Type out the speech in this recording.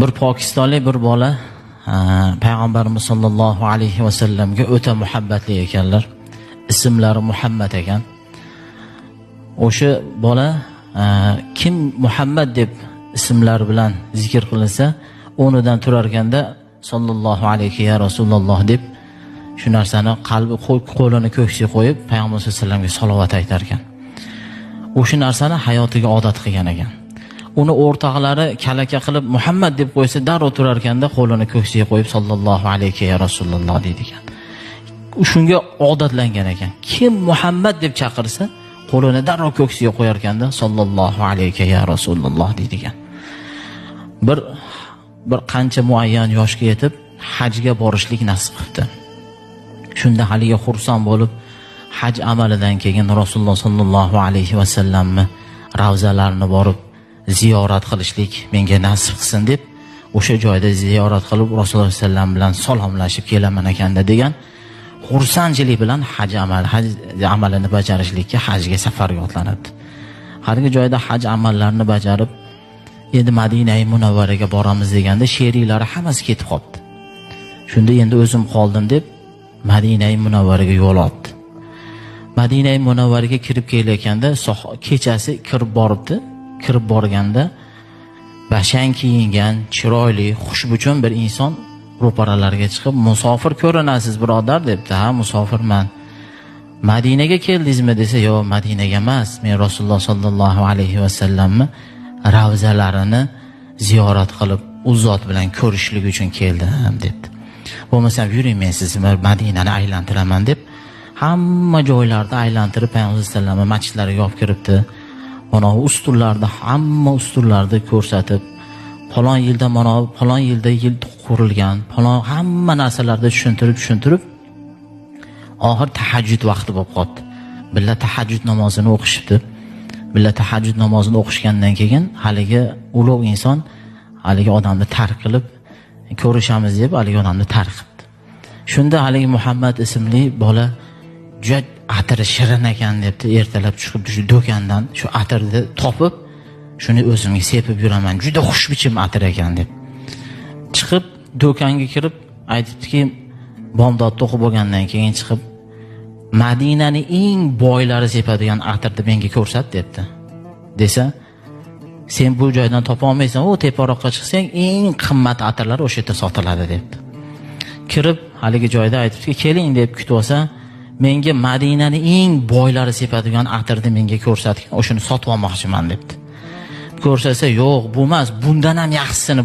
Bir pokistonlik bir bola payg'ambarimiz sollallohu alayhi vasallamga o'ta muhabbatli ekanlar. Ismlari Muhammad ekan. O'sha bola kim Muhammad deb ismlar bilan zikr qilinsa, o'rnidan turar ekanda sollallohu alayhi ya Rasululloh deb shu narsani qalbi qo'lini ko'ksiga qo'yib payg'ambar sollallohu alayhi vasallamga salovat aytar ekan. O'sha narsani hayotiga odat qilgan ekan. Uni o'rtoqlari kalaka qilib Muhammad deb qo'ysa, darrov turar ekanda qo'lini ko'ksiga qo'yib sollallohu alayhi ya Rasululloh deydi ekan. Shunga odatlangan ekan. Kim Muhammad deb chaqirsa, qo'lini darrov ko'ksiga qo'yar ekanda sollallohu alayhi ya Rasululloh deydi ekan. Bir qancha muayyan yoshga yetib hajga borishlik nasib qildi. Shunda haliga xursand bo'lib, haj amalidan keyin Rasululloh sollallohu alayhi vasallamni ravzalarini borib ziyorat qilishlik menga nasib qilsin deb o'sha joyda ziyorat qilib Rasululloh sollallohu alayhi vasallam bilan salomlashib kelaman ekanda degan xursandchilik bilan haj amalini bajarishlikka hajga safarga otlanibdi. Har joyda haj amallarini bajarib endi Madina-i Munavvaraga boramiz deganda sheriklari hammasi ketib qoldi. Shunda endi o'zim qoldim deb Madina-i Munavvaraga yo'l oldi. Madina-i Munavvaraga kirib kelayotganda kechasi kirib boribdi. Kirib borganda bashang kiyingan, chiroyli, xushbichon bir inson ro'paralarga chiqib, "Musofir ko'rinasiz, birodar" debdi. "Ha, musofirman." "Madinaga keldingizmi?" desa, "Yo'q, Madinaga emas. Men Rasululloh sollallohu alayhi vasallamni ravzalarini ziyorat qilib, u zot bilan ko'rishlik uchun keldim" debdi. "Bo'lmasam yuring, men sizni Madinani aylantiraman" deb hamma joylarda aylantirib Payg'ambar sollallohu alayhi vasallam masjidlariga olib kiribdi. Mana ustunlarda, hamma ustunlarda ko'rsatib, falon yilda mana falon yilda yil qurilgan, falon hamma narsalarda tushuntirib oxir tahajjud vaqti bo'lib qoldi. Billa tahajjud namozini o'qishibdi. Billa tahajjud namozini o'qishgandan keyin haligi ulug' inson haligi odamni tark qilib ko'rishamiz deb haligi odamni tark qildi. Shunda haligi Muhammad ismli bola juda atiri shirin ekan debdi, ertalab chiqib shu do'kondan shu atirni topib, shuni o'zimga sepib yuraman. Juda xushbichim atir ekan deb. Chiqib do'konga kirib aytibdiki, bomdod to'qib bo'lgandan keyin chiqib, Madinaning eng boylari sepadigan atirni menga ko'rsat debdi. Desa, sen bu joydan topa olmaysan, u teparoqqa chiqsang eng qimmat atirlar o'sha yerda sotiladi debdi. Kirib haligi joyda aytibdiki, keling deb kutib olsa, menga Madinaning eng boylari sepadigan atirni menga ko'rsatgan, o'shani sotib olmoqchiman debdi. Ko'rsatsa, yo'q, bu emas, bundan ham yaxshisini